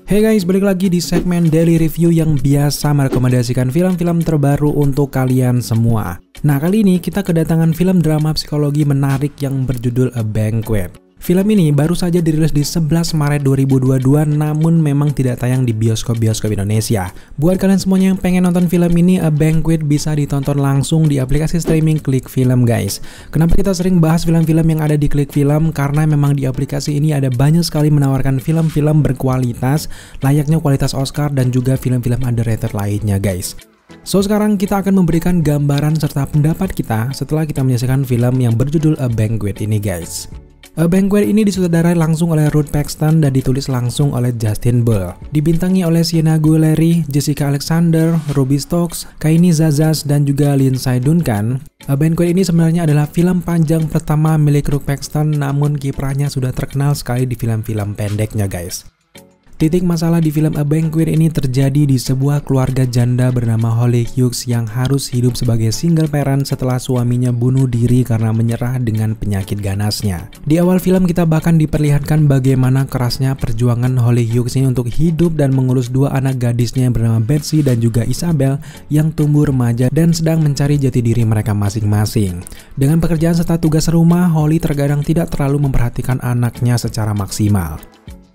Hey guys, balik lagi di segmen Daily Review yang biasa merekomendasikan film-film terbaru untuk kalian semua. Nah, kali ini kita kedatangan film drama psikologi menarik yang berjudul A Banquet. Film ini baru saja dirilis di 11 Maret 2022, namun memang tidak tayang di bioskop-bioskop Indonesia. Buat kalian semuanya yang pengen nonton film ini, A Banquet bisa ditonton langsung di aplikasi streaming Klik Film guys. Kenapa kita sering bahas film-film yang ada di Klik Film? Karena memang di aplikasi ini ada banyak sekali menawarkan film-film berkualitas, layaknya kualitas Oscar dan juga film-film underrated lainnya guys. So, sekarang kita akan memberikan gambaran serta pendapat kita setelah kita menyaksikan film yang berjudul A Banquet ini guys. A Banquet ini disutradarai langsung oleh Ruth Paxton dan ditulis langsung oleh Justin Bell. Dibintangi oleh Sienna Guillory, Jessica Alexander, Ruby Stokes, Kaini Zazas, dan juga Lindsay Duncan. A Banquet ini sebenarnya adalah film panjang pertama milik Ruth Paxton, namun kiprahnya sudah terkenal sekali di film-film pendeknya guys. Titik masalah di film A Banquet ini terjadi di sebuah keluarga janda bernama Holly Hughes yang harus hidup sebagai single parent setelah suaminya bunuh diri karena menyerah dengan penyakit ganasnya. Di awal film kita bahkan diperlihatkan bagaimana kerasnya perjuangan Holly Hughes ini untuk hidup dan mengurus dua anak gadisnya yang bernama Betsy dan juga Isabel yang tumbuh remaja dan sedang mencari jati diri mereka masing-masing. Dengan pekerjaan serta tugas rumah, Holly terkadang tidak terlalu memperhatikan anaknya secara maksimal.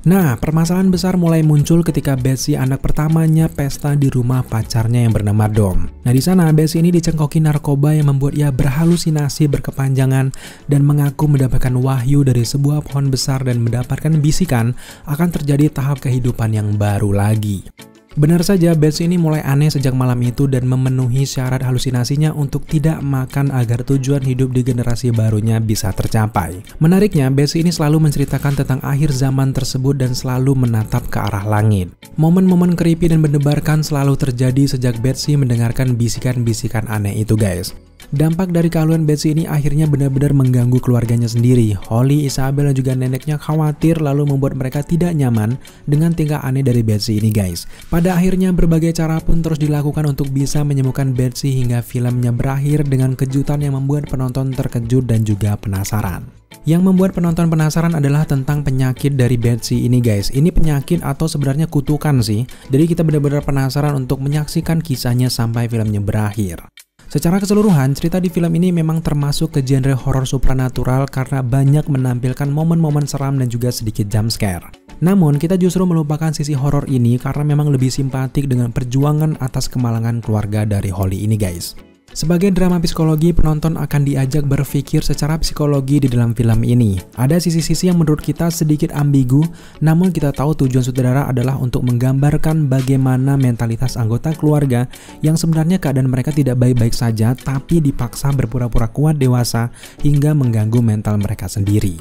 Nah, permasalahan besar mulai muncul ketika Betsy, anak pertamanya, pesta di rumah pacarnya yang bernama Dom. Nah, di sana Betsy ini dicengkoki narkoba yang membuat ia berhalusinasi berkepanjangan dan mengaku mendapatkan wahyu dari sebuah pohon besar dan mendapatkan bisikan akan terjadi tahap kehidupan yang baru lagi. Benar saja, Betsy ini mulai aneh sejak malam itu dan memenuhi syarat halusinasinya untuk tidak makan agar tujuan hidup di generasi barunya bisa tercapai. Menariknya, Betsy ini selalu menceritakan tentang akhir zaman tersebut dan selalu menatap ke arah langit. Momen-momen creepy dan mendebarkan selalu terjadi sejak Betsy mendengarkan bisikan-bisikan aneh itu guys. Dampak dari kehaluan Betsy ini akhirnya benar-benar mengganggu keluarganya sendiri. Holly, Isabel, dan juga neneknya khawatir lalu membuat mereka tidak nyaman dengan tingkah aneh dari Betsy ini guys. Pada akhirnya berbagai cara pun terus dilakukan untuk bisa menyembuhkan Betsy hingga filmnya berakhir dengan kejutan yang membuat penonton terkejut dan juga penasaran. Yang membuat penonton penasaran adalah tentang penyakit dari Betsy ini guys. Ini penyakit atau sebenarnya kutukan sih. Jadi kita benar-benar penasaran untuk menyaksikan kisahnya sampai filmnya berakhir. Secara keseluruhan, cerita di film ini memang termasuk ke genre horor supranatural karena banyak menampilkan momen-momen seram dan juga sedikit jump scare. Namun, kita justru melupakan sisi horor ini karena memang lebih simpatik dengan perjuangan atas kemalangan keluarga dari Holly ini guys. Sebagai drama psikologi, penonton akan diajak berpikir secara psikologi di dalam film ini. Ada sisi-sisi yang menurut kita sedikit ambigu, namun kita tahu tujuan sutradara adalah untuk menggambarkan bagaimana mentalitas anggota keluarga yang sebenarnya keadaan mereka tidak baik-baik saja, tapi dipaksa berpura-pura kuat dewasa hingga mengganggu mental mereka sendiri.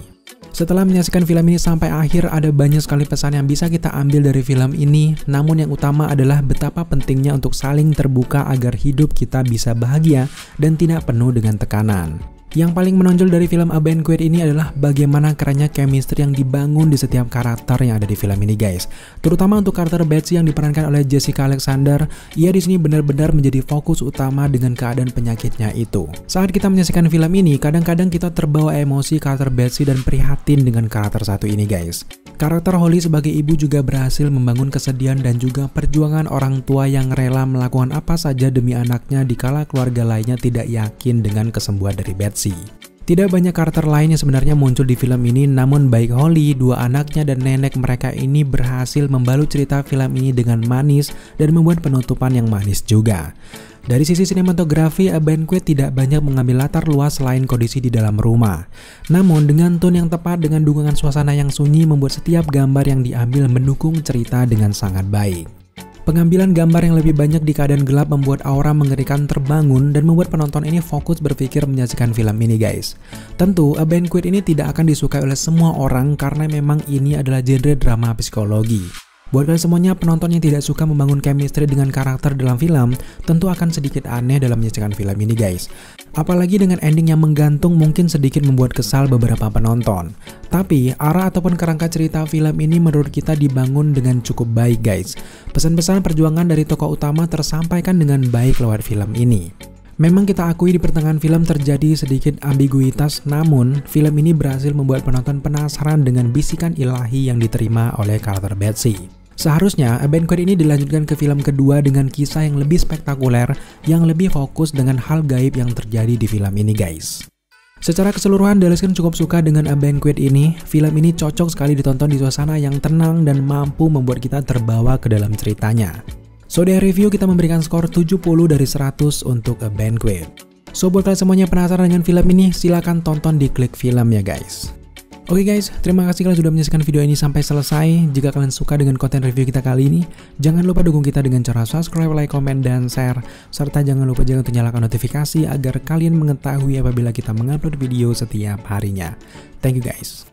Setelah menyaksikan film ini sampai akhir, ada banyak sekali pesan yang bisa kita ambil dari film ini, namun yang utama adalah betapa pentingnya untuk saling terbuka agar hidup kita bisa bahagia dan tidak penuh dengan tekanan. Yang paling menonjol dari film A Banquet ini adalah bagaimana kerennya chemistry yang dibangun di setiap karakter yang ada di film ini guys. Terutama untuk karakter Betsy yang diperankan oleh Jessica Alexander, ia di sini benar-benar menjadi fokus utama dengan keadaan penyakitnya itu. Saat kita menyaksikan film ini, kadang-kadang kita terbawa emosi karakter Betsy dan prihatin dengan karakter satu ini guys. Karakter Holly sebagai ibu juga berhasil membangun kesedihan dan juga perjuangan orang tua yang rela melakukan apa saja demi anaknya dikala keluarga lainnya tidak yakin dengan kesembuhan dari Betsy. Tidak banyak karakter lain yang sebenarnya muncul di film ini, namun baik Holly, dua anaknya, dan nenek mereka ini berhasil membalut cerita film ini dengan manis dan membuat penutupan yang manis juga. Dari sisi sinematografi, A Banquet tidak banyak mengambil latar luas selain kondisi di dalam rumah. Namun dengan tone yang tepat dengan dukungan suasana yang sunyi membuat setiap gambar yang diambil mendukung cerita dengan sangat baik. Pengambilan gambar yang lebih banyak di keadaan gelap membuat aura mengerikan terbangun dan membuat penonton ini fokus berpikir menyaksikan film ini guys. Tentu, A Banquet ini tidak akan disukai oleh semua orang karena memang ini adalah genre drama psikologi. Buat kalian semuanya, penonton yang tidak suka membangun chemistry dengan karakter dalam film, tentu akan sedikit aneh dalam menyaksikan film ini guys. Apalagi dengan ending yang menggantung mungkin sedikit membuat kesal beberapa penonton. Tapi, arah ataupun kerangka cerita film ini menurut kita dibangun dengan cukup baik guys. Pesan-pesan perjuangan dari tokoh utama tersampaikan dengan baik lewat film ini. Memang kita akui di pertengahan film terjadi sedikit ambiguitas, namun film ini berhasil membuat penonton penasaran dengan bisikan ilahi yang diterima oleh karakter Betsy. Seharusnya A Banquet ini dilanjutkan ke film kedua dengan kisah yang lebih spektakuler, yang lebih fokus dengan hal gaib yang terjadi di film ini guys. Secara keseluruhan Daliskan cukup suka dengan A Banquet ini. Film ini cocok sekali ditonton di suasana yang tenang dan mampu membuat kita terbawa ke dalam ceritanya. So di review kita memberikan skor 70 dari 100 untuk A Banquet. So buat kalian semuanya penasaran dengan film ini, silahkan tonton di Klik Film ya guys. Oke guys, terima kasih kalian sudah menyaksikan video ini sampai selesai. Jika kalian suka dengan konten review kita kali ini, jangan lupa dukung kita dengan cara subscribe, like, komen, dan share. Serta jangan lupa juga untuk nyalakan notifikasi agar kalian mengetahui apabila kita mengupload video setiap harinya. Thank you guys.